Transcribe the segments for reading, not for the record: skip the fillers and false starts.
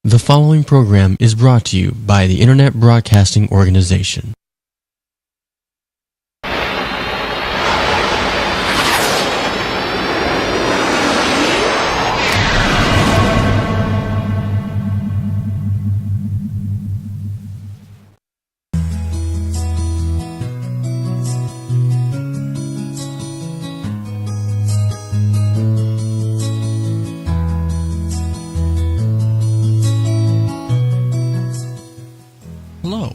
The following program is brought to you by the Internet Broadcasting Organization. Hello,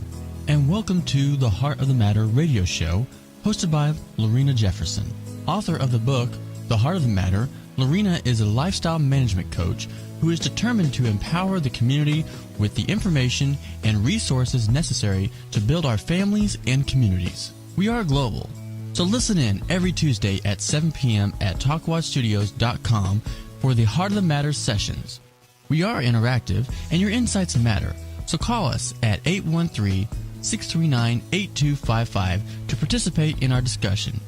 and welcome to the Heart of the Matter radio show, hosted by Lorena Jefferson. Author of the book, The Heart of the Matter, Lorena is a lifestyle management coach who is determined to empower the community with the information and resources necessary to build our families and communities. We are global, so listen in every Tuesday at 7 p.m. at TalkWatchStudios.com for the Heart of the Matter sessions. We are interactive, and your insights matter. So call us at 813-639-8255 to participate in our discussion.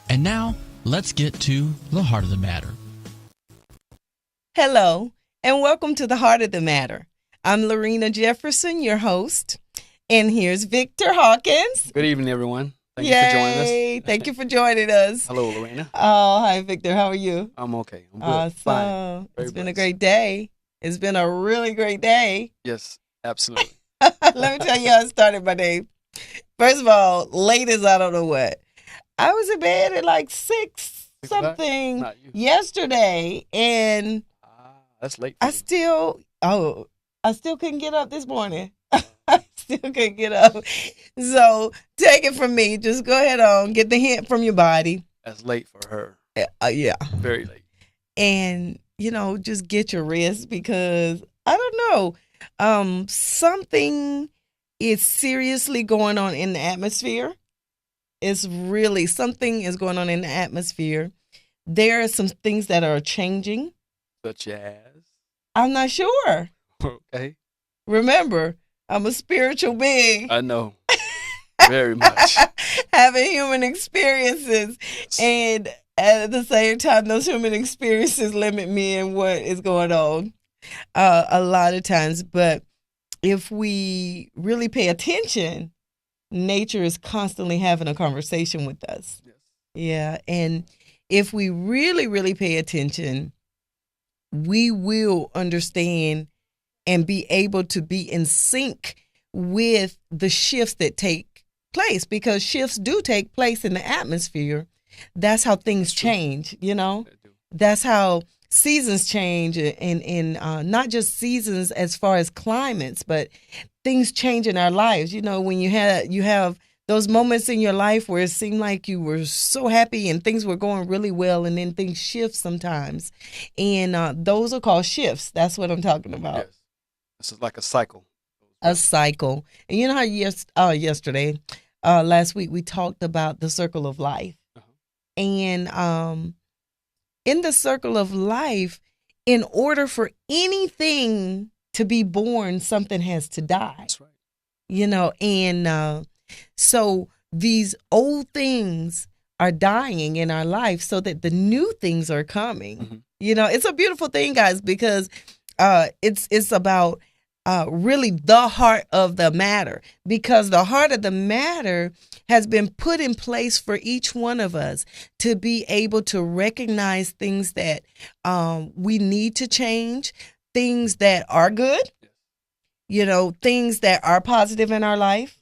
And now, let's get to the heart of the matter. Hello, and welcome to the Heart of the Matter. I'm Lorena Jefferson, your host, and here's Victor Hawkins. Good evening, everyone. Thank you for joining us. Thank you for joining us. Hello, Lorena. Oh, hi, Victor. How are you? I'm okay. I'm good. Awesome. Fine. It's been a blessed. great day. It's been a really great day. Yes, absolutely. Let me tell you how I started my day. First of all, late as I don't know what. I was in bed at like 6 something Not you. yesterday, and That's late. I still couldn't get up this morning. I still couldn't get up. So take it from me. Just go ahead on, get the hint from your body. That's late for her. Yeah. Very late. And, just get your rest because, I don't know, something is seriously going on in the atmosphere. Something is going on in the atmosphere. There are some things that are changing. Such as? I'm not sure. Okay. Remember, I'm a spiritual being. I know. Very much. Having human experiences. And at the same time, those human experiences limit me in what is going on a lot of times. But if we really pay attention, nature is constantly having a conversation with us. Yes. Yeah. And if we really, really pay attention, we will understand and be able to be in sync with the shifts that take place, because shifts do take place in the atmosphere. That's how things change, They do. That's how seasons change, and not just seasons as far as climates, but things change in our lives. When you have those moments in your life where it seemed like you were so happy and things were going really well, and then things shift sometimes. And those are called shifts. That's what I'm talking about. Yes. This is like a cycle. A cycle. And you know how last week, we talked about the circle of life. Uh-huh. And in the circle of life, in order for anything to be born, something has to die. That's right. And so these old things are dying in our life so that the new things are coming. Mm-hmm. It's a beautiful thing, guys, because it's about really the heart of the matter, because the heart of the matter has been put in place for each one of us to be able to recognize things that we need to change, things that are good, things that are positive in our life,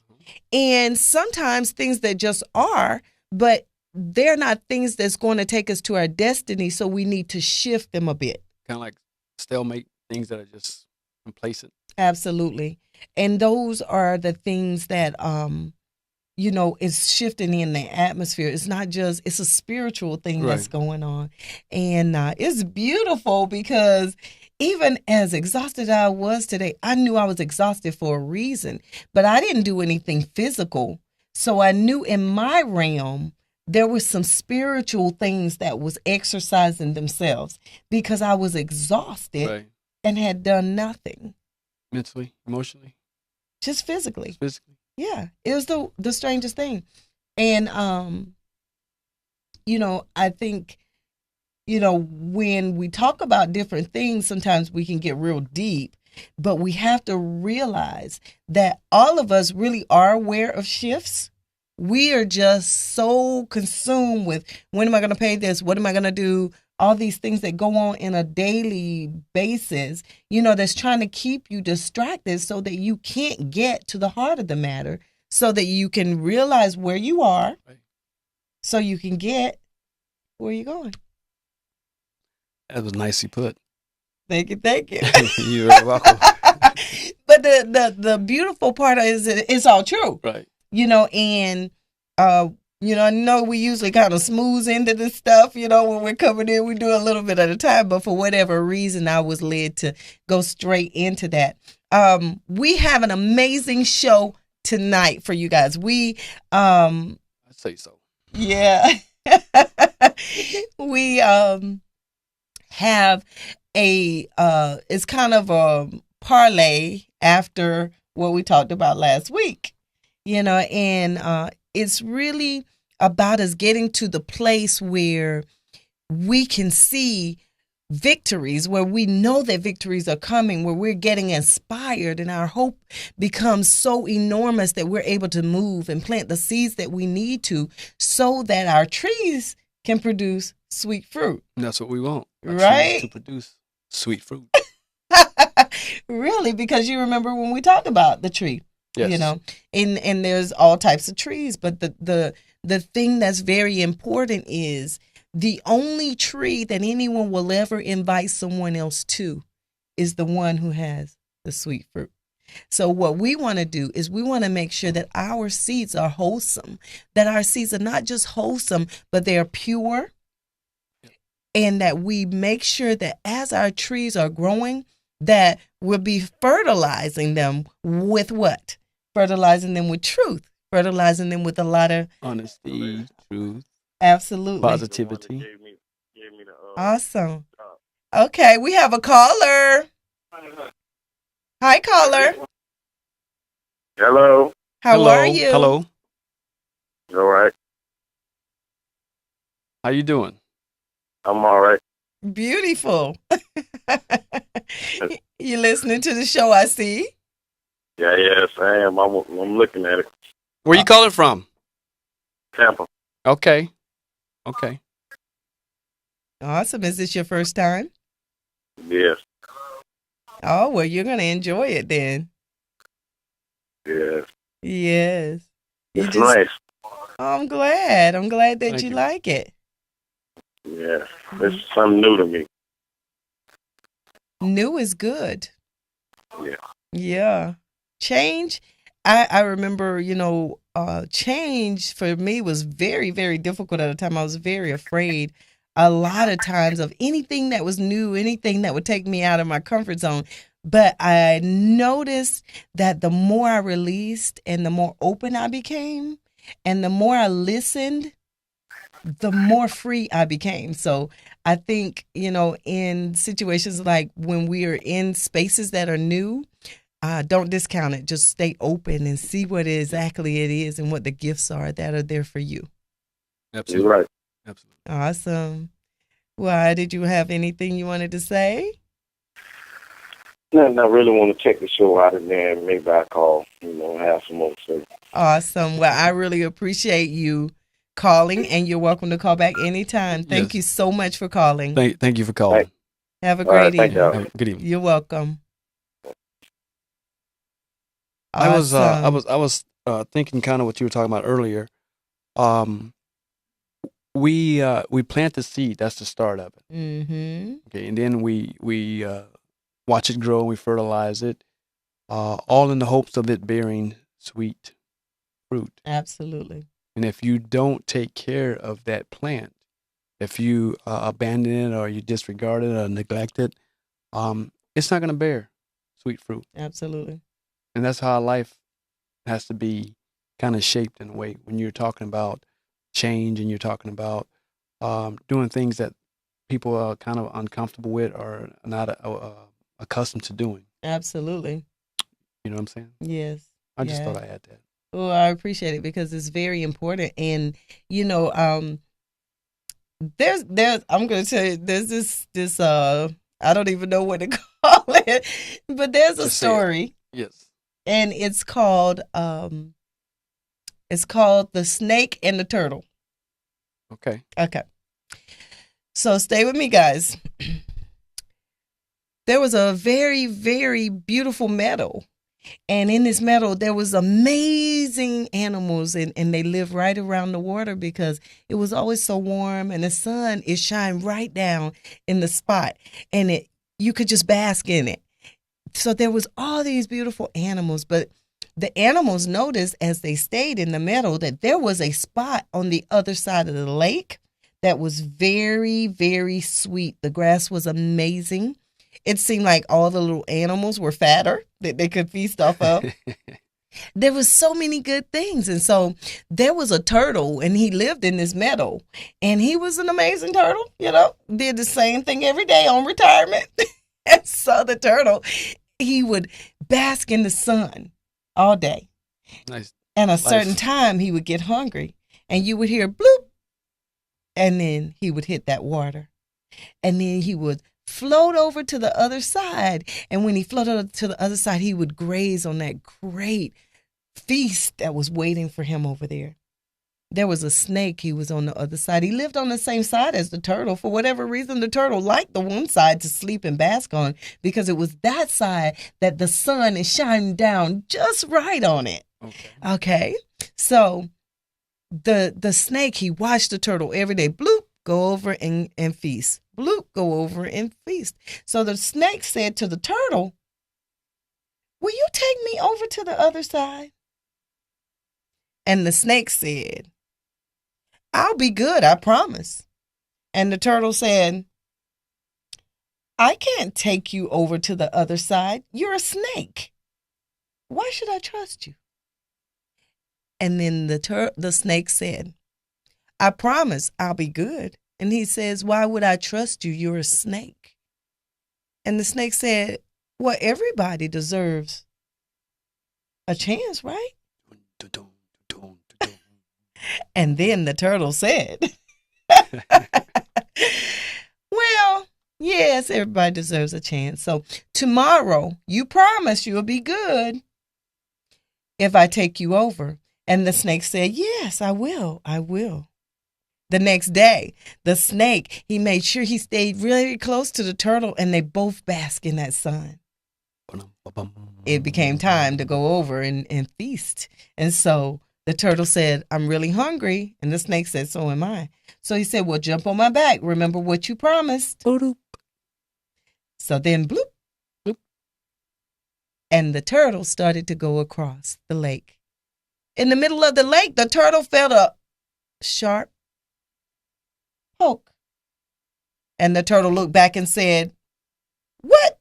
and sometimes things that just are, but they're not things that's going to take us to our destiny, so we need to shift them a bit. Kind of like stalemate, things that are just complacent. Absolutely. And those are the things that, is shifting in the atmosphere. It's not just, it's a spiritual thing that's going on. And it's beautiful because even as exhausted I was today, I knew I was exhausted for a reason, but I didn't do anything physical. So I knew in my realm, there were some spiritual things that was exercising themselves because I was exhausted and had done nothing. Mentally, emotionally, just physically. Yeah, it was the strangest thing. And I think when we talk about different things, sometimes we can get real deep. But we have to realize that all of us really are aware of shifts. We are just so consumed with, when am I going to pay this? What am I going to do? All these things that go on in a daily basis, that's trying to keep you distracted so that you can't get to the heart of the matter, so that you can realize where you are, Right. so you can get where you're going. That was nicely put. Thank you. You're very welcome. But the beautiful part is it's all true. Right. And I know we usually kind of smooth into this stuff, when we're coming in, we do a little bit at a time, but for whatever reason, I was led to go straight into that. We have an amazing show tonight for you guys. I'd say so. Yeah. We have it's kind of a parlay after what we talked about last week, and it's really about us getting to the place where we can see victories, where we know that victories are coming, where we're getting inspired and our hope becomes so enormous that we're able to move and plant the seeds that we need to, so that our trees can produce sweet fruit. And that's what we want. Our trees Right? to produce sweet fruit. Really, because you remember when we talked about the tree, Yes. and there's all types of trees, but the thing that's very important is the only tree that anyone will ever invite someone else to is the one who has the sweet fruit. So what we want to do is we want to make sure that our seeds are wholesome, that our seeds are not just wholesome, but they're pure, and that we make sure that as our trees are growing, that we'll be fertilizing them with what? Fertilizing them with truth, fertilizing them with a lot of Honesty, truth, absolutely positivity. awesome. Okay, we have a caller. Hi, caller. Hello. How Hello. are you? Hello. All right. How you doing? I'm all right. Beautiful. You listening to the show, I see. Yeah, yes, I am. I'm looking at it. Where you calling from? Tampa. Okay. Okay. Awesome. Is this your first time? Yes. Oh, well, you're going to enjoy it then. Yes. Yes. It's nice. I'm glad. I'm glad that Thank you you. like it. Yeah. This is something new to me. New is good. Yeah. Yeah. Change. I remember, change for me was very, very difficult at the time. I was very afraid a lot of times of anything that was new, anything that would take me out of my comfort zone. But I noticed that the more I released and the more open I became and the more I listened, the more free I became. So I think, in situations like when we are in spaces that are new, don't discount it. Just stay open and see what exactly it is and what the gifts are that are there for you. Absolutely. You're right. Absolutely. Awesome. Why, did you have anything you wanted to say? Nothing. I really want to check the show out, and then maybe I call, have some more to say. Awesome. Well, I really appreciate you calling, and you're welcome to call back anytime. Thank Yes. you so much for calling. Thank you for calling. Right. Have a All right, great thank evening. y'all. Have a good evening. You're welcome. I was Awesome. thinking kind of what you were talking about earlier. We plant the seed. That's the start of it. Mm-hmm. Okay, and then we watch it grow. We fertilize it, all in the hopes of it bearing sweet fruit. Absolutely. And if you don't take care of that plant, if you abandon it or you disregard it or neglect it, it's not going to bear sweet fruit. Absolutely. And that's how life has to be kind of shaped in a way when you're talking about change and you're talking about doing things that people are kind of uncomfortable with or not accustomed to doing. Absolutely. You know what I'm saying? Yes. I just Yeah. thought I had that. Well, I appreciate it because it's very important. And, there's I'm going to tell you, there's this, I don't even know what to call it. But there's a Just say it. story, Yes. and it's called The Snake and the Turtle. Okay. Okay. So stay with me, guys. There was a very, very beautiful meadow. And in this meadow, there was amazing animals, and they lived right around the water because it was always so warm, and the sun is shining right down in the spot, and you could just bask in it. So there was all these beautiful animals, but the animals noticed as they stayed in the meadow that there was a spot on the other side of the lake that was very, very sweet. The grass was amazing. It seemed like all the little animals were fatter that they could feast off of. There was so many good things. And so there was a turtle, and he lived in this meadow. And he was an amazing turtle, did the same thing every day on retirement. And so the turtle, he would bask in the sun all day. Nice. And a certain time he would get hungry, and you would hear bloop, and then he would hit that water. And then he would float over to the other side. And when he floated to the other side, he would graze on that great feast that was waiting for him over there. There was a snake. He was on the other side. He lived on the same side as the turtle. For whatever reason, the turtle liked the one side to sleep and bask on because it was that side that the sun is shining down just right on it. Okay. So the snake, he watched the turtle every day. Bloop, go over and feast. Bloop, go over and feast. So the snake said to the turtle, will you take me over to the other side? And the snake said, I'll be good, I promise. And the turtle said, I can't take you over to the other side. You're a snake. Why should I trust you? And then the snake said, I promise I'll be good. And he says, why would I trust you? You're a snake. And the snake said, well, everybody deserves a chance, right? And then the turtle said, well, yes, everybody deserves a chance. So tomorrow, you promise you'll be good if I take you over. And the snake said, yes, I will. I will. The next day, the snake, he made sure he stayed really close to the turtle, and they both bask in that sun. It became time to go over and feast. And so the turtle said, I'm really hungry. And the snake said, so am I. So he said, well, jump on my back. Remember what you promised. So then, bloop, bloop. And the turtle started to go across the lake. In the middle of the lake, the turtle felt a sharp poke. And the turtle looked back and said, what?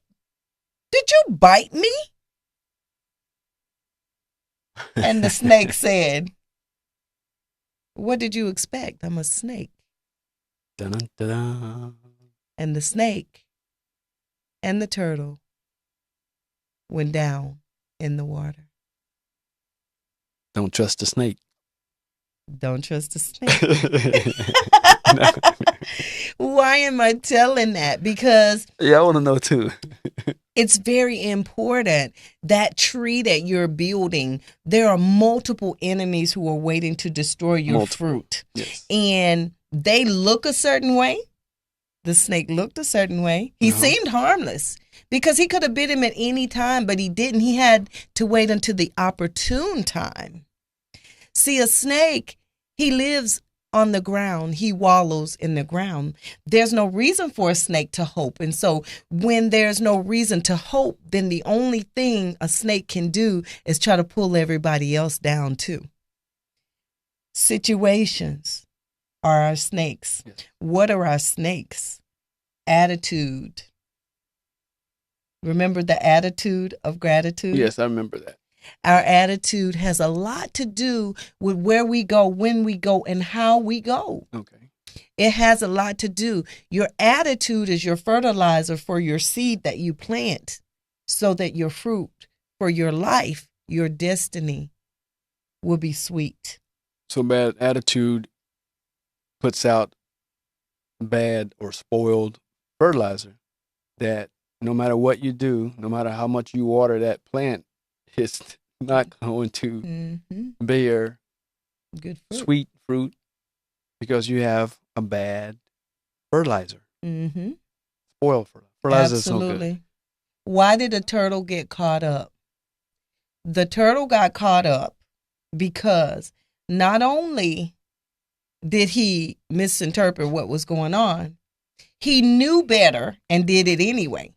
Did you bite me? And the snake said, what did you expect? I'm a snake. Dun-dun-dun-dun. And the snake and the turtle went down in the water. Don't trust the snake. Don't trust the snake. Why am I telling that? Because yeah, I want to know too. it's very important. That tree that you're building, there are multiple enemies who are waiting to destroy your fruit. Yes. And they look a certain way. The snake looked a certain way. He seemed harmless because he could have bit him at any time, but he didn't. He had to wait until the opportune time. See, a snake, he lives on the ground. He wallows in the ground. There's no reason for a snake to hope. And so when there's no reason to hope, then the only thing a snake can do is try to pull everybody else down too. Situations are our snakes. Yes. What are our snakes? Attitude. Remember the attitude of gratitude? Yes, I remember that. Our attitude has a lot to do with where we go, when we go, and how we go. Okay. It has a lot to do. Your attitude is your fertilizer for your seed that you plant so that your fruit for your life, your destiny will be sweet. So bad attitude puts out bad or spoiled fertilizer that no matter what you do, no matter how much you water that plant, it's not going to Mm-hmm. bear Good fruit. sweet fruit because you have a bad fertilizer. Mm-hmm. Spoiled fertilizer. Fertilizer is no good. Absolutely. Why did the turtle get caught up? The turtle got caught up because not only did he misinterpret what was going on, he knew better and did it anyway.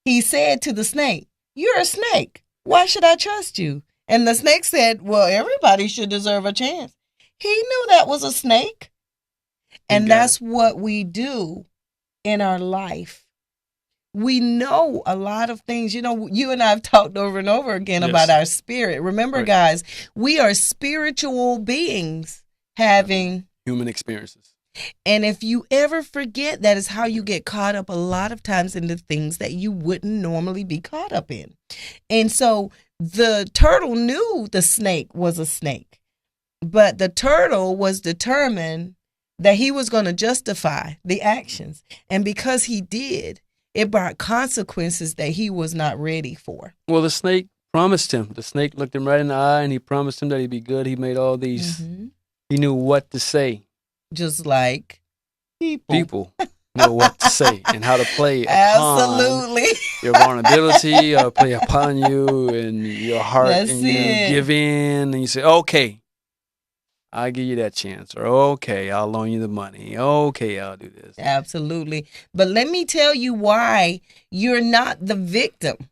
He said to the snake, "You're a snake. Why should I trust you?" And the snake said, "Well, everybody should deserve a chance." He knew that was a snake. And that's what we do in our life. We know a lot of things. You know, you and I have talked over and over again Yes. about our spirit. Remember, Right. guys, we are spiritual beings having, Human experiences. and if you ever forget, that is how you get caught up a lot of times in the things that you wouldn't normally be caught up in. And so the turtle knew the snake was a snake, but the turtle was determined that he was going to justify the actions. And because he did, it brought consequences that he was not ready for. Well, the snake promised him. The snake looked him right in the eye and he promised him that he'd be good. He made all these, Mhm. he knew what to say. Just like People know what to say and how to play upon Absolutely. your vulnerability or play upon you and your heart. That's and you it. give in and you say, okay, I'll give you that chance. Or, okay, I'll loan you the money. Okay, I'll do this. Absolutely. But let me tell you why you're not the victim.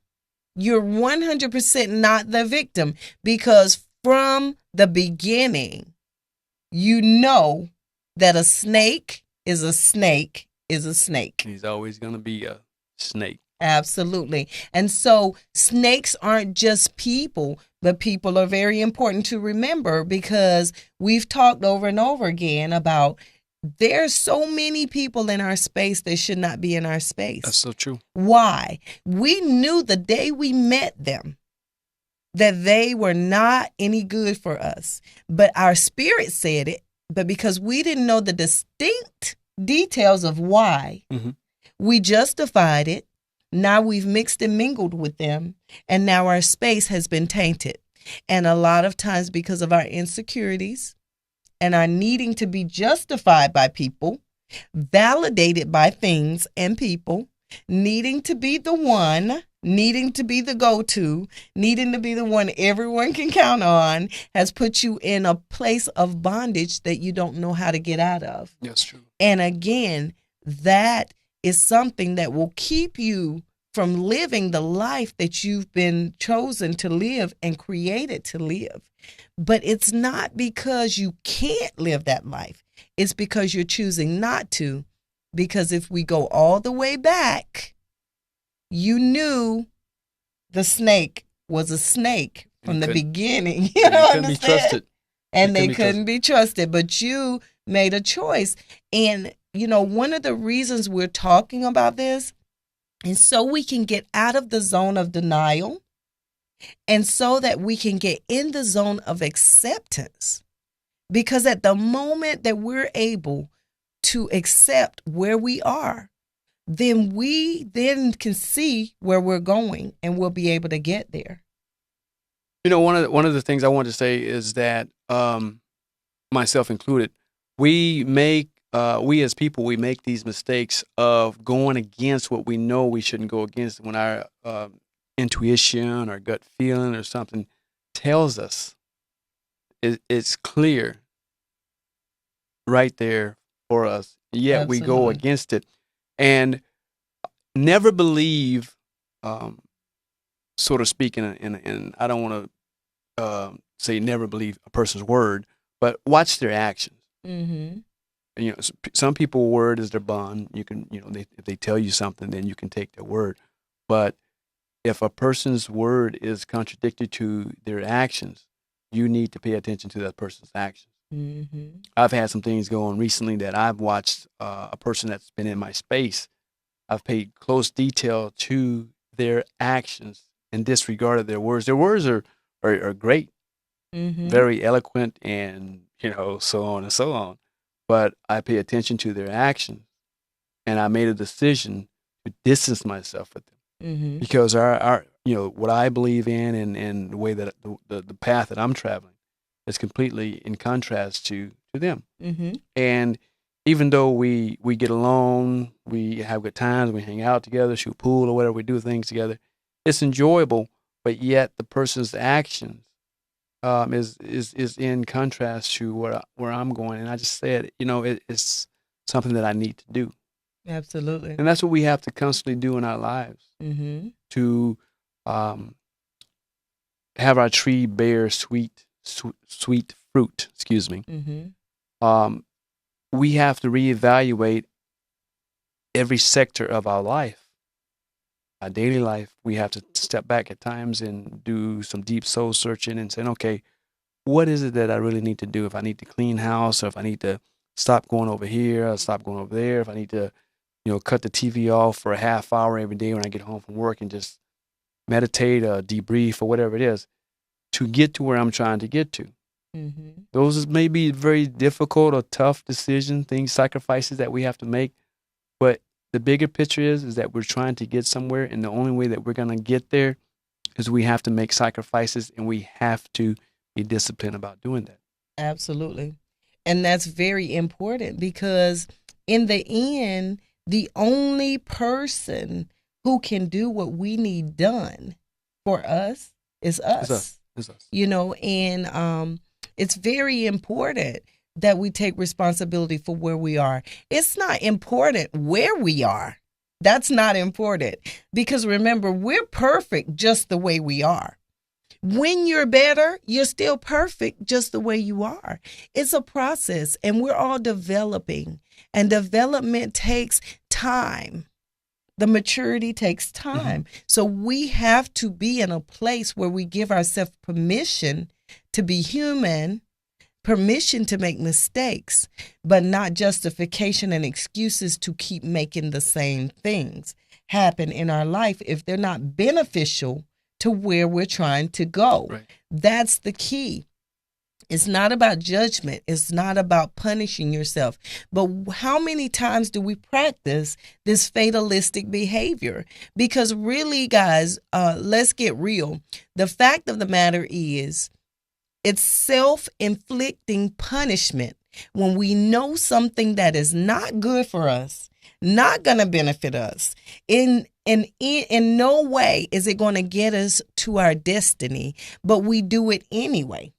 You're 100% not the victim, because from the beginning, you know that a snake is a snake is a snake. He's always going to be a snake. Absolutely. And so snakes aren't just people, but people are very important to remember, because we've talked over and over again about there's so many people in our space that should not be in our space. That's so true. Why? We knew the day we met them that they were not any good for us, but our spirit said it. But because we didn't know the distinct details of why, Mhm. we justified it. Now we've mixed and mingled with them, and now our space has been tainted. And a lot of times, because of our insecurities and our needing to be justified by people, validated by things and people, needing to be the one, needing to be the go-to, needing to be the one everyone can count on, has put you in a place of bondage that you don't know how to get out of. That's true. And again, that is something that will keep you from living the life that you've been chosen to live and created to live. But it's not because you can't live that life. It's because you're choosing not to. Because if we go all the way back, you knew the snake was a snake from the beginning. You And know, he couldn't be trusted. and He they couldn't be trusted, but you made a choice. And, you know, one of the reasons we're talking about this is so we can get out of the zone of denial, and so that we can get in the zone of acceptance. Because at the moment that we're able to accept where we are, then we then can see where we're going, and we'll be able to get there. You know, one of the things I want to say is that, myself included, we as people, we make these mistakes of going against what we know we shouldn't go against. When our intuition or gut feeling or something tells us, it's clear right there for us. Yet we go Absolutely. against it, and never believe, so to speak, and I don't want to say never believe a person's word, but watch their actions. Mm-hmm. And, you know, some people's word is their bond. You can, you know, if they tell you something, then you can take their word. But if a person's word is contradicted to their actions, you need to pay attention to that person's actions. Mm-hmm. I've had some things go on recently that I've watched a person that's been in my space. I've paid close detail to their actions and disregarded their words. Their words are great, Mm-hmm. very eloquent, and, you know, so on and so on. But I pay attention to their actions, and I made a decision to distance myself with them. Mm-hmm. Because our what I believe in and the way that the path that I'm traveling is completely in contrast to them. Mm-hmm. And even though we get along, we have good times, we hang out together, shoot pool or whatever, we do things together, it's enjoyable. But yet the person's actions is in contrast to where I'm going. And I just said, it's something that I need to do. Absolutely. And that's what we have to constantly do in our lives, Mm-hmm. to have our tree bear sweet fruit. Excuse me. Mm-hmm. We have to reevaluate every sector of our life, our daily life. We have to step back at times and do some deep soul searching and saying, okay, what is it that I really need to do? If I need to clean house, or if I need to stop going over here, or stop going over there, if I need to cut the TV off for a half hour every day when I get home from work and just meditate or debrief or whatever it is to get to where I'm trying to get to. Mm-hmm. Those may be very difficult or tough decisions, sacrifices that we have to make. But the bigger picture is that we're trying to get somewhere, and the only way that we're going to get there is we have to make sacrifices, and we have to be disciplined about doing that. Absolutely. And that's very important, because in the end, the only person who can do what we need done for us is us. It's us. And it's very important that we take responsibility for where we are. It's not important where we are. That's not important, because remember, we're perfect just the way we are. When you're better, you're still perfect just the way you are. It's a process, and we're all developing, and development takes time. The maturity takes time. Mm-hmm. So we have to be in a place where we give ourselves permission to be human, permission to make mistakes, but not justification and excuses to keep making the same things happen in our life if they're not beneficial to where we're trying to go. Right. That's the key. It's not about judgment. It's not about punishing yourself. But how many times do we practice this fatalistic behavior? Because really, guys, let's get real. The fact of the matter is, it's self-inflicting punishment when we know something that is not good for us, not going to benefit us. In no way is it going to get us to our destiny, but we do it anyway.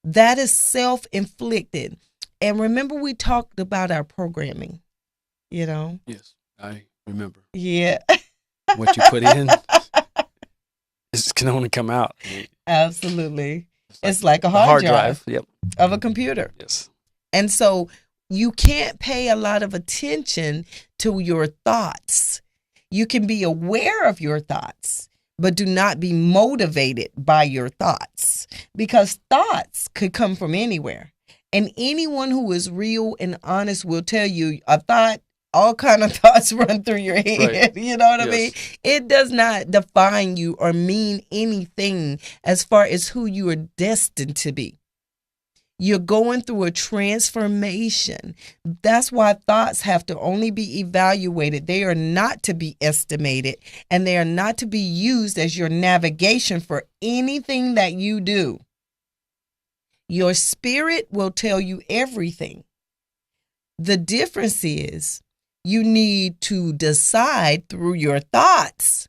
That is self-inflicted. And remember, we talked about our programming, Yes, I remember. Yeah. What you put in, it can only come out. Absolutely. It's like a hard drive Yep. of a computer. Yes. And so you can't pay a lot of attention to your thoughts. You can be aware of your thoughts, but do not be motivated by your thoughts, because thoughts could come from anywhere. And anyone who is real and honest will tell you a thought, all kind of thoughts run through your head. Right. You know what I mean? It does not define you or mean anything as far as who you are destined to be. You're going through a transformation. That's why thoughts have to only be evaluated. They are not to be estimated, and they are not to be used as your navigation for anything that you do. Your spirit will tell you everything. The difference is you need to decide through your thoughts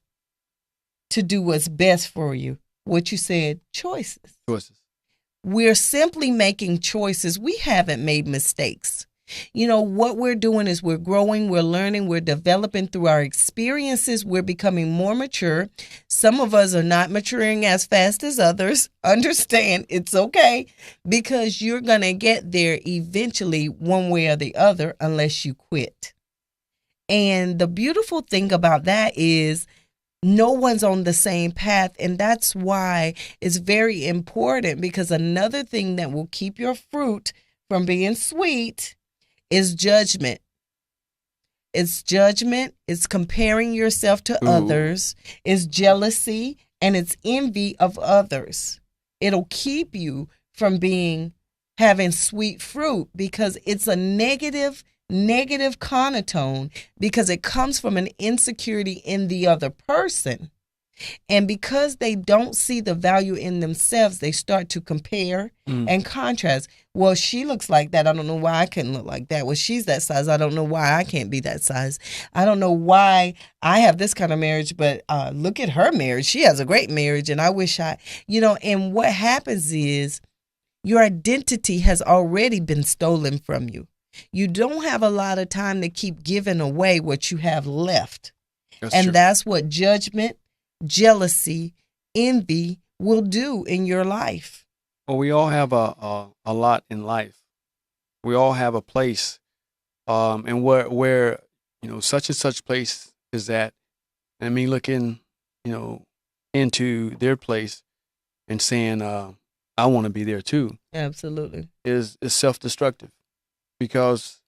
to do what's best for you. What you said, choices. We're simply making choices. We haven't made mistakes. What we're doing is we're growing, we're learning, we're developing through our experiences. We're becoming more mature. Some of us are not maturing as fast as others. Understand, it's okay, because you're going to get there eventually one way or the other unless you quit. And the beautiful thing about that is no one's on the same path, and that's why it's very important, because another thing that will keep your fruit from being sweet is judgment. It's judgment, it's comparing yourself to others, it's jealousy, and it's envy of others. It'll keep you from having sweet fruit, because it's a negative negative connotation because it comes from an insecurity in the other person. And because they don't see the value in themselves, they start to compare and contrast. Well, she looks like that. I don't know why I couldn't look like that. Well, she's that size. I don't know why I can't be that size. I don't know why I have this kind of marriage, but look at her marriage. She has a great marriage, and I wish and what happens is your identity has already been stolen from you. You don't have a lot of time to keep giving away what you have left. That's what judgment, jealousy, envy will do in your life. Well, we all have a lot in life. We all have a place, and where such and such place is that. And me looking, into their place and saying, I want to be there too. Absolutely, is self-destructive, because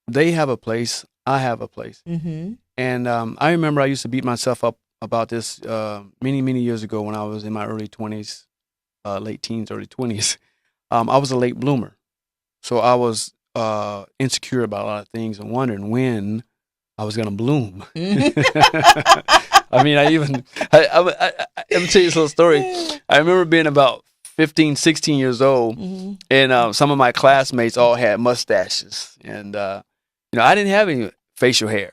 they have a place, I have a place, and I remember I used to beat myself up about this many years ago when I was in my early 20s, late teens, early 20s. I was a late bloomer. So I was insecure about a lot of things and wondering when I was going to bloom. I mean, let me tell you this little story. I remember being about 15, 16 years old, and some of my classmates all had mustaches. And, I didn't have any facial hair.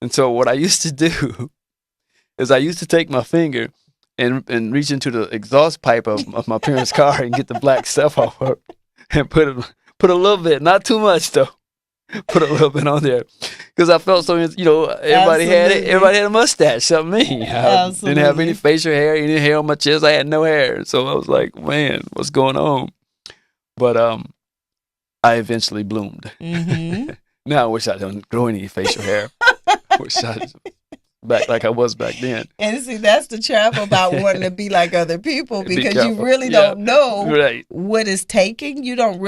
And so what I used to do is I used to take my finger and reach into the exhaust pipe of my parents' car and get the black stuff off of it and put a little bit, not too much though, put a little bit on there, because I felt so. Everybody had it. Everybody had a mustache, except me. I didn't have any facial hair, any hair on my chest. I had no hair, so I was like, man, what's going on? But I eventually bloomed. Now I wish I didn't grow any facial hair. Wish I back like I was back then. And see, that's the trap about wanting to be like other people, because you really don't know what is taking. You don't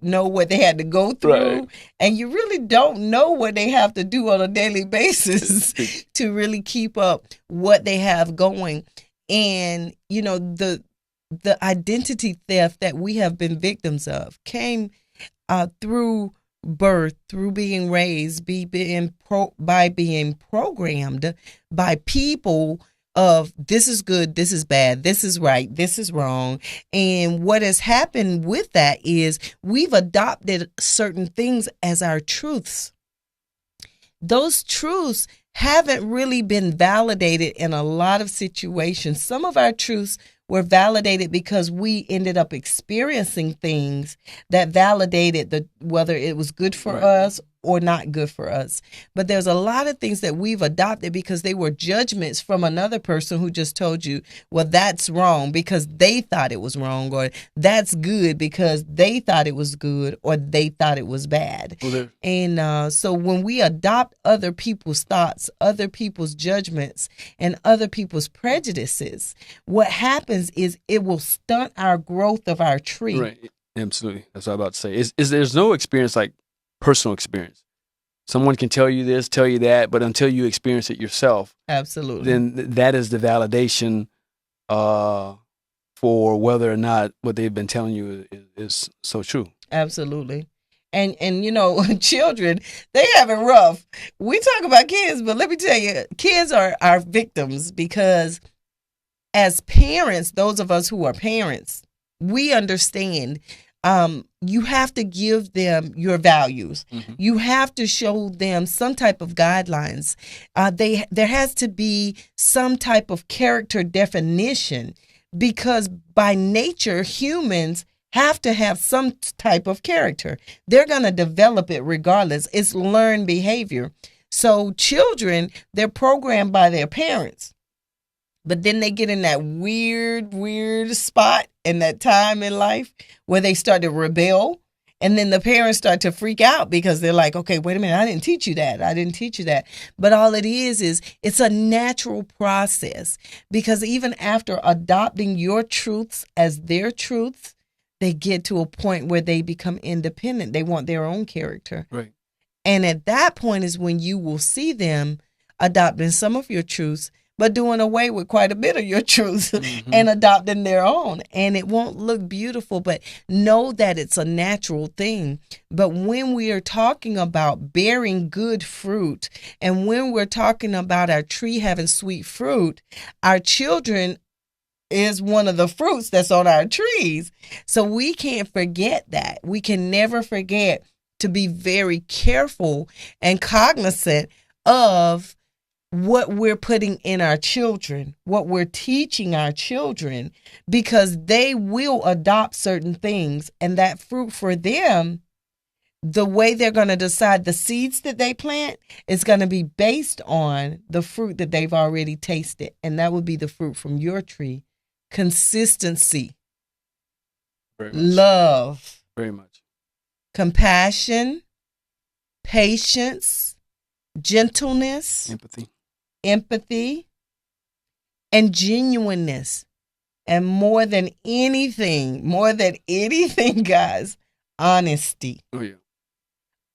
know what they had to go through. And you really don't know what they have to do on a daily basis to really keep up what they have going. And, the identity theft that we have been victims of came through birth, through being raised, by being programmed by people of this is good, this is bad, this is right, this is wrong. And what has happened with that is we've adopted certain things as our truths. Those truths haven't really been validated in a lot of situations. Some of our truths were validated because we ended up experiencing things that validated whether it was good for us or not good for us. But there's a lot of things that we've adopted because they were judgments from another person who just told you, well, that's wrong because they thought it was wrong, or that's good because they thought it was good, or they thought it was bad. And so when we adopt other people's thoughts, other people's judgments, and other people's prejudices, what happens is it will stunt our growth of our tree. Right. Absolutely. That's what I'm about to say. There's no experience like personal experience. Someone can tell you this, tell you that, but until you experience it yourself, absolutely, then that is the validation for whether or not what they've been telling you is so true. Absolutely. And children, they have it rough. We talk about kids, but let me tell you, kids are our victims, because as parents, those of us who are parents, we understand you have to give them your values. You have to show them some type of guidelines. There has to be some type of character definition, because by nature, humans have to have some type of character. They're going to develop it regardless. It's learned behavior. So children, they're programmed by their parents. But then they get in that weird spot in that time in life where they start to rebel. And then the parents start to freak out because they're like, okay, wait a minute, I didn't teach you that. I didn't teach you that. But all it is it's a natural process, because even after adopting your truths as their truths, they get to a point where they become independent. They want their own character. Right. And at that point is when you will see them adopting some of your truths, but doing away with quite a bit of your truth Mhm. and adopting their own. And it won't look beautiful, but know that it's a natural thing. But when we are talking about bearing good fruit, and when we're talking about our tree having sweet fruit, our children is one of the fruits that's on our trees. So we can't forget that. We can never forget to be very careful and cognizant of what we're putting in our children, what we're teaching our children, because they will adopt certain things, and that fruit for them, the way they're going to decide the seeds that they plant is going to be based on the fruit that they've already tasted. And that would be the fruit from your tree. Consistency, Very much. love, Very much. compassion, patience, gentleness, Empathy. and genuineness. And more than anything, guys, honesty. Oh, yeah.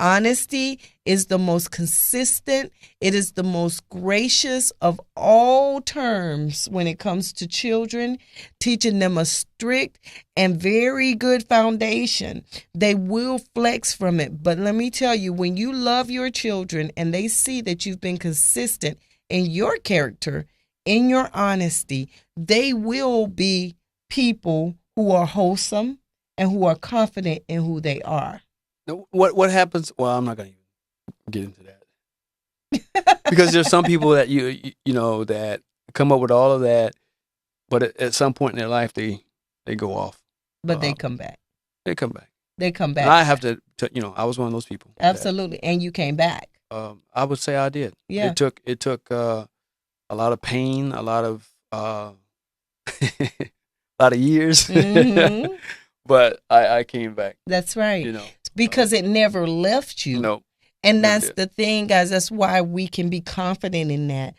Honesty is the most consistent. It is the most gracious of all terms when it comes to children, teaching them a strict and very good foundation. They will flex from it. But let me tell you, when you love your children and they see that you've been consistent in your character, in your honesty, they will be people who are wholesome and who are confident in who they are. Now, what happens? Well, I'm not going to get into that because there's some people that you know that come up with all of that, but at some point in their life they go off. But they come back. They come back. They come back. And I have to, I was one of those people. Absolutely. And you came back. I would say I did. Yeah. It took a lot of pain, a lot of a lot of years, Mhm. but I came back. That's right. You know, Because it never left you. no, And never that's did. the thing, guys. That's why we can be confident in that.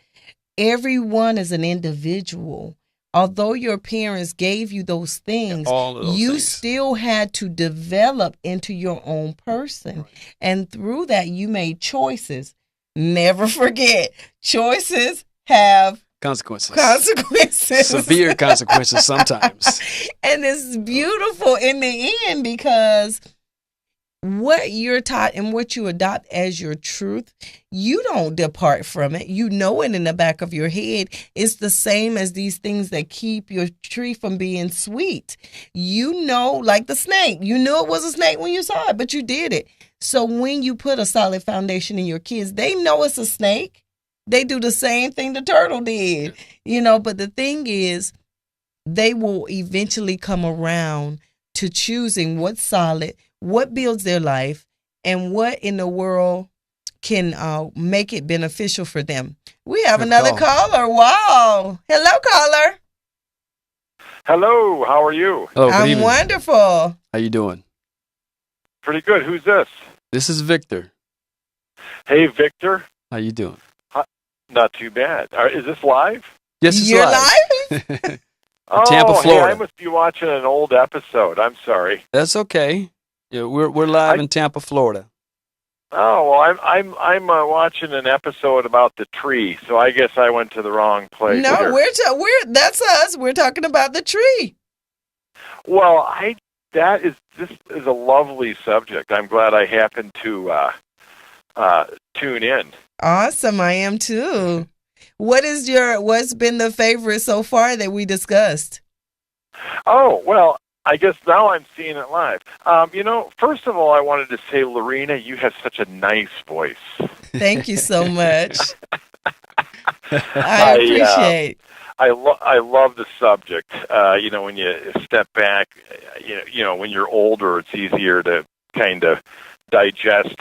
Everyone is an individual. Although your parents gave you those things, all of those you things. still had to develop into your own person. Right. And through that, you made choices. Never forget, choices have consequences. consequences. Severe consequences sometimes. And it's beautiful in the end because what you're taught and what you adopt as your truth, you don't depart from it. You know it in the back of your head. It's the same as these things that keep your tree from being sweet. You know, like the snake. You knew it was a snake when you saw it, but you did it. So when you put a solid foundation in your kids, they know it's a snake. They do the same thing the turtle did, but the thing is, they will eventually come around to choosing what's solid, what builds their life, and what in the world can make it beneficial for them. We have Good another call. caller. Wow. Hello, caller. Hello, how are you? Hello, good I'm evening. wonderful. How you doing? Pretty good. Who's this? This is Victor. Hey, Victor. How you doing? Not too bad. Is this live? Yes, it's You're live. Oh, Tampa, hey, Florida. I must be watching an old episode. I'm sorry. That's okay. Yeah, we're live in Tampa, Florida. Oh, well, I'm watching an episode about the tree, so I guess I went to the wrong place. No, here. we're that's us. We're talking about the tree. Well, this is a lovely subject. I'm glad I happened to tune in. Awesome. I am too. What's been the favorite so far that we discussed? Oh, well, I guess now I'm seeing it live. First of all, I wanted to say, Lorena, you have such a nice voice. Thank you so much. I appreciate. I love the subject. When you step back, when you're older, it's easier to kind of digest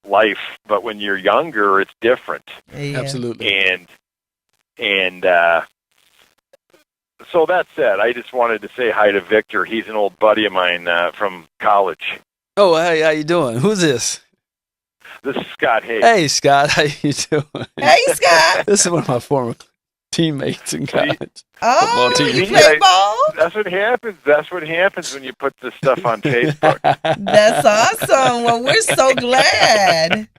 life. But when you're younger, it's different. Yeah. Absolutely. And so that said, I just wanted to say hi to Victor. He's an old buddy of mine from college. Oh, hey, how you doing? Who's this? This is Scott Hayes. Hey, Scott. How you doing? Hey, Scott. This is one of my former teammates in college. Oh, Football team. you play ball? That's what happens. That's what happens when you put this stuff on Facebook. That's awesome. Well, we're so glad.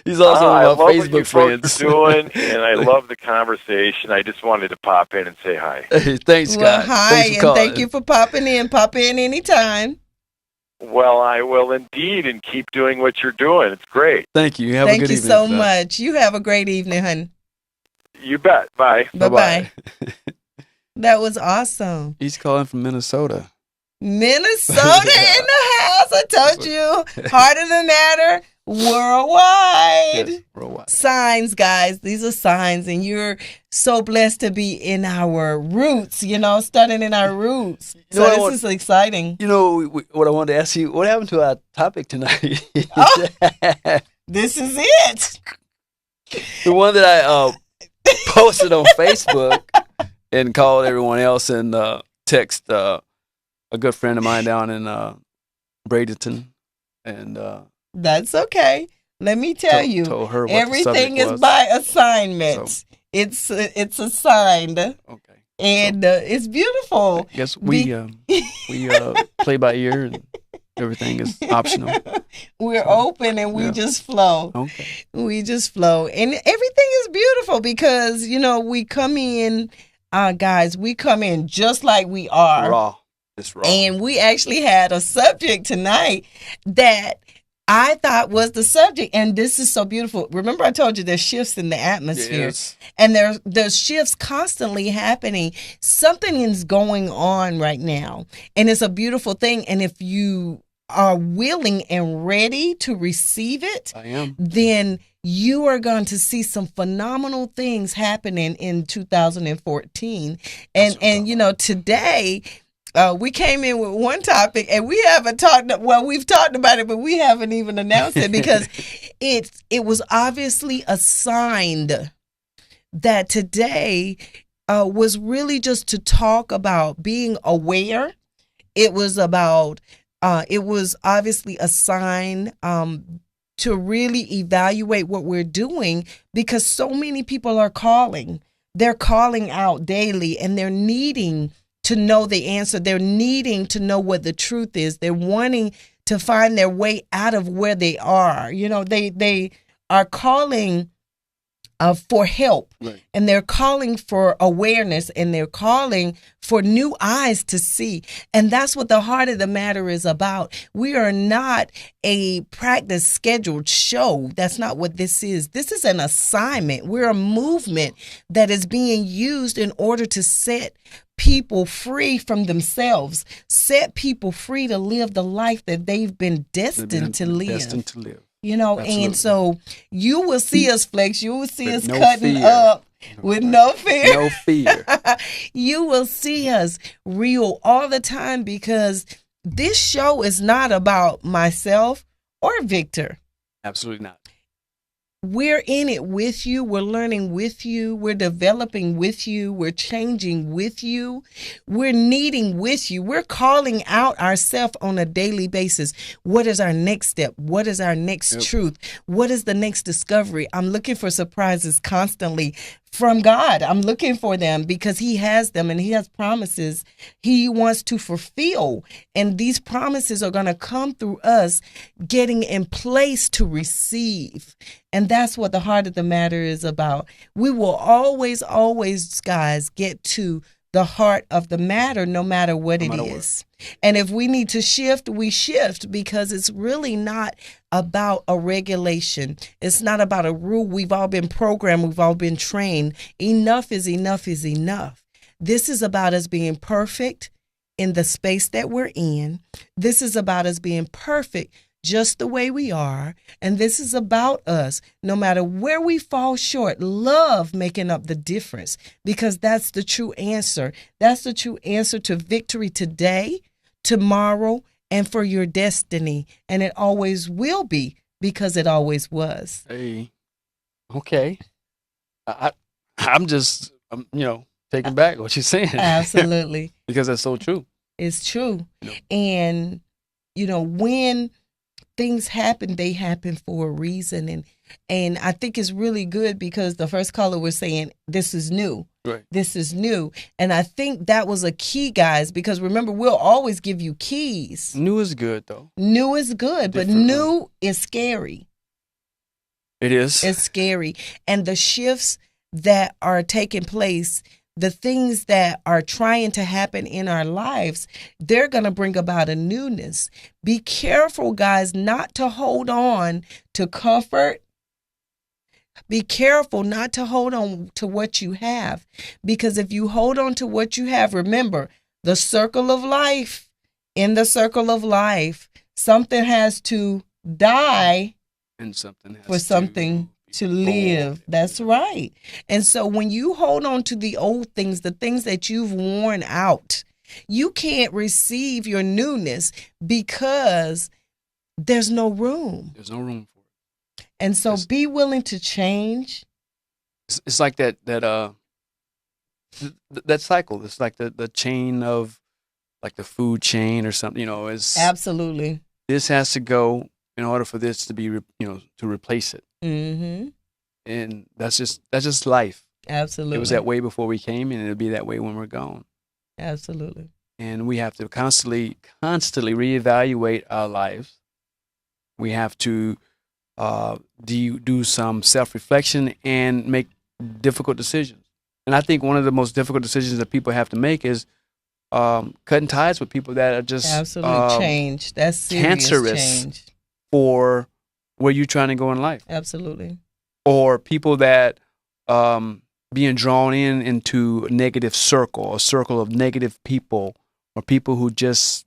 He's also I one of love my what you Facebook folks friends. are doing, and I love the conversation. I just wanted to pop in and say hi. Hey, thanks, Scott. Well, hi, Thanks for and calling. thank you for popping in. Pop in anytime. Well, I will indeed, and keep doing what you're doing. It's great. Thank you. Have a Thank good you evening. so Scott. much. You have a great evening, honey. You bet. Bye. Bye-bye. That was awesome. He's calling from Minnesota. Minnesota in the house. I told you. Heart of the Matter worldwide. Yes, worldwide. Signs, guys. These are signs, and you're so blessed to be in our roots, studying in our roots. You know what I This is exciting. You know what I wanted to ask you? What happened to our topic tonight? Oh. This is it. The one that I posted on Facebook and called everyone else and text a good friend of mine down in Bradenton, and That's okay. Let me tell you, told her what the everything subject is was. by assignment. So- It's assigned, Okay. and it's beautiful. I guess we play by ear and everything is optional. We're So, open and we yeah. just flow. Okay. We just flow, and everything is beautiful because we come in, guys. We come in just like we are. Raw. It's raw. And we actually had a subject tonight that I thought was the subject. And this is so beautiful. Remember, I told you there's shifts in the atmosphere. Yes. And there's shifts constantly happening. Something is going on right now. And it's a beautiful thing. And if you are willing and ready to receive it, I am. then you are going to see some phenomenal things happening in 2014. And today we came in with one topic, and we haven't talked. Well, we've talked about it, but we haven't even announced it because it was obviously assigned that today was really just to talk about being aware. It was about. It was obviously a sign to really evaluate what we're doing because so many people are calling. They're calling out daily, and they're needing to know the answer. They're needing to know what the truth is. They're wanting to find their way out of where they are. They are calling for help, Right. and they're calling for awareness, and they're calling for new eyes to see. And that's what the heart of the matter is about. We are not a practice scheduled show. That's not what this is. This is an assignment. We're a movement that is being used in order to set people free from themselves, set people free to live the life that they've been destined to live. Destined to live. And so you will see us flex. You will see With us no cutting fear. up with no fear. No fear. You will see us real all the time because this show is not about myself or Victor. Absolutely not. We're in it with you. We're learning with you. We're developing with you. We're changing with you. We're needing with you. We're calling out ourselves on a daily basis. What is our next step? What is our next truth? What is the next discovery? I'm looking for surprises constantly from God. I'm looking for them because He has them and He has promises He wants to fulfill. And these promises are going to come through us getting in place to receive. And that's what the heart of the matter is about. We will always, guys, get to the heart of the matter, no matter what it is. And if we need to shift, we shift because it's really not about a regulation. It's not about a rule. We've all been programmed. We've all been trained. Enough is enough is enough. This is about us being perfect in the space that we're in. This is about us being perfect just the way we are. And this is about us, no matter where we fall short, love making up the difference, because that's the true answer. That's the true answer to victory today, tomorrow, and for your destiny. And it always will be because it always was. Hey, okay. I'm just, taking back what you're saying. Absolutely. Because that's so true. It's true. Yeah. And, when things happen, they happen for a reason. And I think it's really good because the first caller was saying, this is new. Right. This is new. And I think that was a key, guys, because remember, we'll always give you keys. New is good, though. New is good, but Different, new is scary. It is. It's scary. And the shifts that are taking place, the things that are trying to happen in our lives, they're going to bring about a newness. Be careful, guys, not to hold on to comfort. Be careful not to hold on to what you have, because if you hold on to what you have, remember the circle of life. In the circle of life, something has to die And something has for something to live. That's right. And so when you hold on to the old things, the things that you've worn out, you can't receive your newness because there's no room. There's no room for it. And so be willing to change. It's like that cycle. It's like the chain of, like the food chain or something. You know, is Absolutely. this has to go in order for this to be, to replace it. Mm-hmm. And that's just life. Absolutely. It was that way before we came, and it'll be that way when we're gone. Absolutely. And we have to constantly reevaluate our lives. We have to do some self-reflection and make difficult decisions. And I think one of the most difficult decisions that people have to make is cutting ties with people that are just absolutely change. That's serious cancerous change for where you're trying to go in life. Absolutely. Or people that being drawn into a negative circle, a circle of negative people, or people who just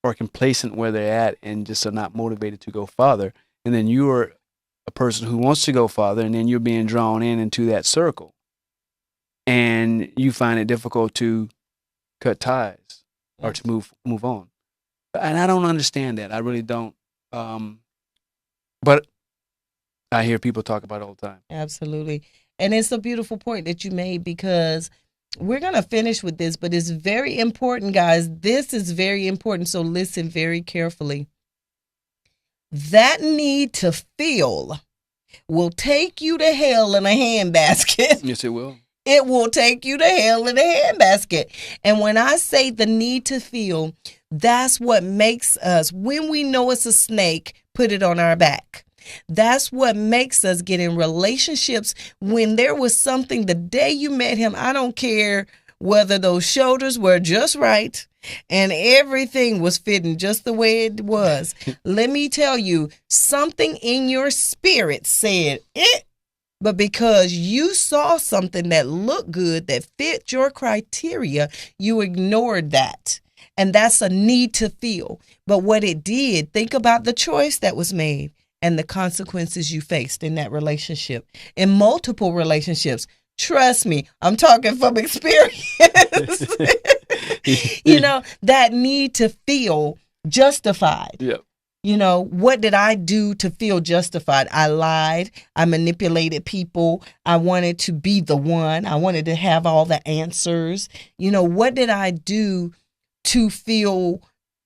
are complacent where they're at and just are not motivated to go farther. And then you're a person who wants to go farther, and then you're being drawn into that circle. And you find it difficult to cut ties or to move on. And I don't understand that. I really don't. But I hear people talk about it all the time. Absolutely. And it's a beautiful point that you made, because we're going to finish with this, but it's very important, guys. This is very important. So listen very carefully. That need to feel will take you to hell in a handbasket. Yes, it will. It will take you to hell in a handbasket. And when I say the need to feel, that's what makes us, when we know it's a snake, put it on our back. That's what makes us get in relationships when there was something the day you met him. I don't care whether those shoulders were just right and everything was fitting just the way it was. Let me tell you, something in your spirit said it. But because you saw something that looked good, that fit your criteria, you ignored that. And that's a need to feel. But what it did, think about the choice that was made and the consequences you faced in that relationship, in multiple relationships. Trust me, I'm talking from experience. That need to feel justified. Yep. What did I do to feel justified? I lied. I manipulated people. I wanted to be the one. I wanted to have all the answers. What did I do to feel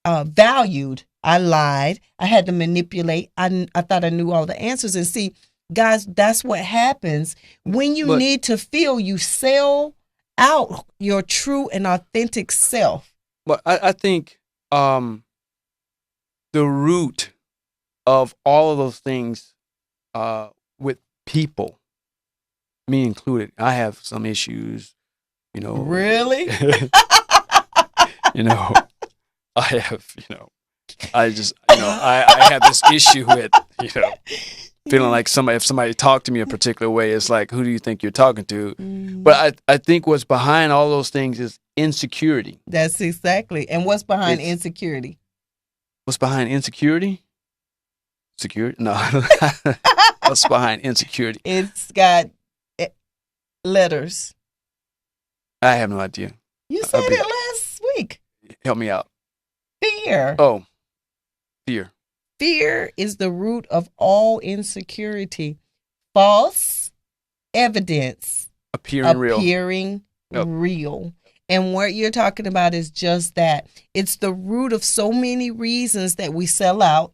valued? I lied. I had to manipulate. I thought I knew all the answers. And see, guys, that's what happens when you need to feel. You sell out your true and authentic self. But I think the root of all of those things with people, me included, I have some issues, Really? I have, I just, I have this issue with, feeling like if somebody talked to me a particular way, it's like, who do you think you're talking to? But I think what's behind all those things is insecurity. That's exactly. And what's behind insecurity? What's behind insecurity? Security? No. What's behind insecurity? It's got letters. I have no idea. You said it last week. Help me out. Fear. Oh, fear. Fear is the root of all insecurity. False evidence. Appearing real. And what you're talking about is just that. It's the root of so many reasons that we sell out.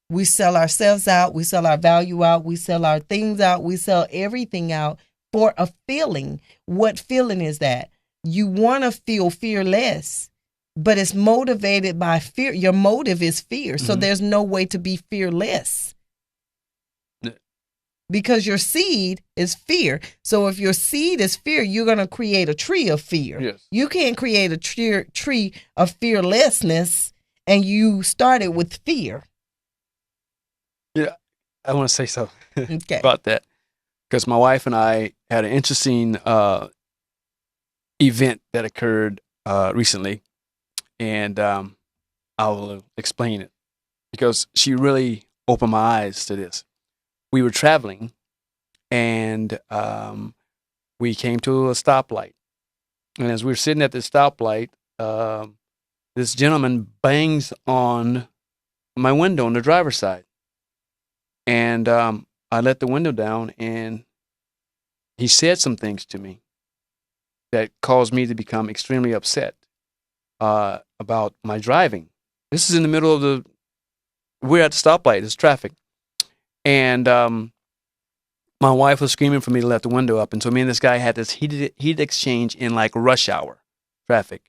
We sell ourselves out. We sell our value out. We sell our things out. We sell everything out for a feeling. What feeling is that? You want to feel fearless, but it's motivated by fear. Your motive is fear. So there's no way to be fearless. because your seed is fear. So if your seed is fear, you're going to create a tree of fear. Yes. You can't create a tree of fearlessness, and you started with fear. Yeah, I want to say something Okay. about that, because my wife and I had an interesting event that occurred recently, and I will explain it because she really opened my eyes to this. We were traveling, and we came to a stoplight, and as we were sitting at the stoplight, this gentleman bangs on my window on the driver's side. And I let the window down, and he said some things to me that caused me to become extremely upset about my driving. This is in the middle of we're at the stoplight, there's traffic. And my wife was screaming for me to let the window up. And so me and this guy had this heated exchange in like rush hour traffic.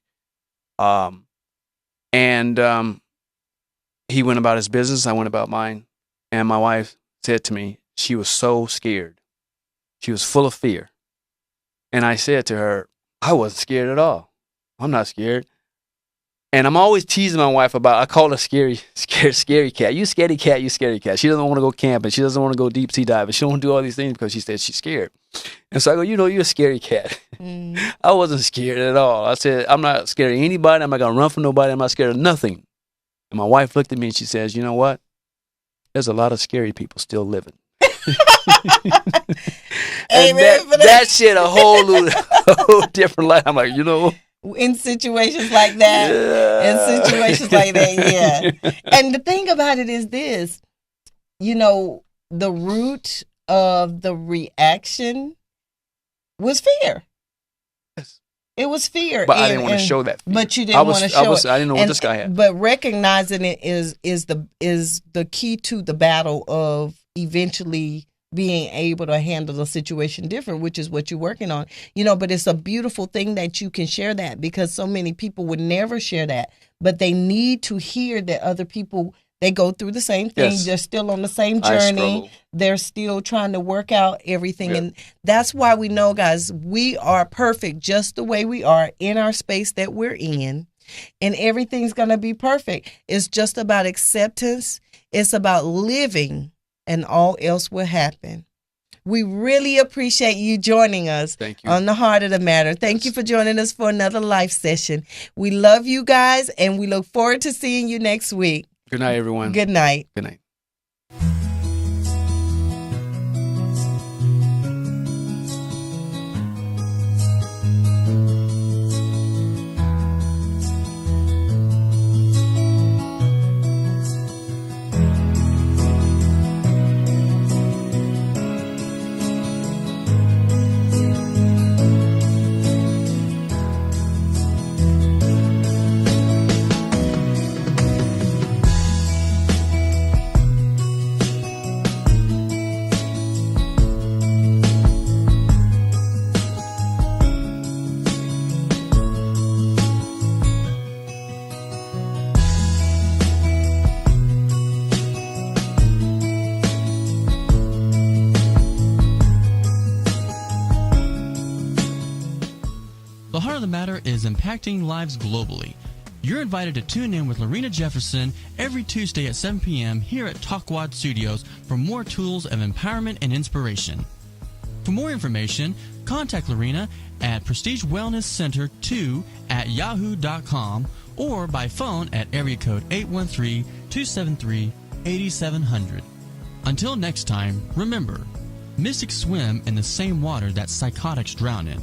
And he went about his business, I went about mine. And my wife said to me, she was so scared. She was full of fear. And I said to her, I wasn't scared at all. I'm not scared. And I'm always teasing my wife about, I call her scary cat. You scaredy cat, you scaredy cat. She doesn't want to go camping. She doesn't want to go deep sea diving. She don't want to do all these things because she said she's scared. And so I go, you're a scary cat. I wasn't scared at all. I said, I'm not scared of anybody. I'm not going to run from nobody. I'm not scared of nothing. And my wife looked at me and she says, you know what? There's a lot of scary people still living. And that shit a whole different life. I'm like, in situations like that, yeah. And the thing about it is this, the root of the reaction was fear. Yes. It was fear. But I didn't want to show that fear. But you didn't want to show it. I didn't know what this guy had. But recognizing it is the key to the battle of eventually being able to handle the situation different, which is what you're working on. But it's a beautiful thing that you can share that, because so many people would never share that, but they need to hear that other people, they go through the same thing. Yes. They're still on the same journey. They're still trying to work out everything. Yeah. And that's why we know, guys, we are perfect just the way we are in our space that we're in. And everything's going to be perfect. It's just about acceptance. It's about living, and all else will happen. We really appreciate you joining us on The Heart of the Matter. Thank you for joining us for another live session. We love you guys, and we look forward to seeing you next week. Good night, everyone. Good night. Good night. The Heart of the Matter is impacting lives globally. You're invited to tune in with Lorena Jefferson every Tuesday at 7 p.m. here at Talkwad Studios for more tools of empowerment and inspiration. For more information, contact Lorena at prestigewellnesscenter2@yahoo.com or by phone at area code 813-273-8700. Until next time, remember, mystics swim in the same water that psychotics drown in.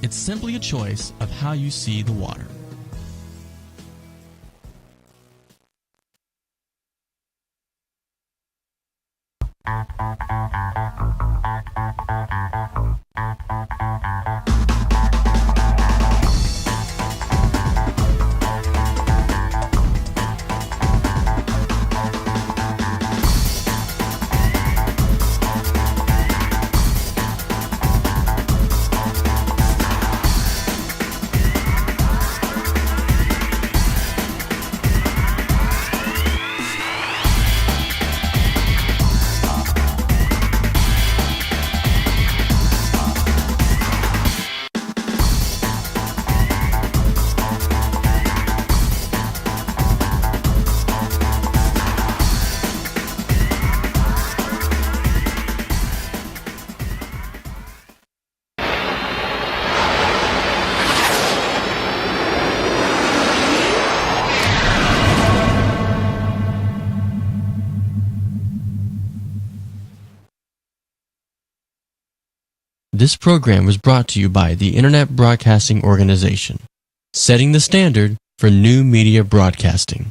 It's simply a choice of how you see the water. This program was brought to you by the Internet Broadcasting Organization, setting the standard for new media broadcasting.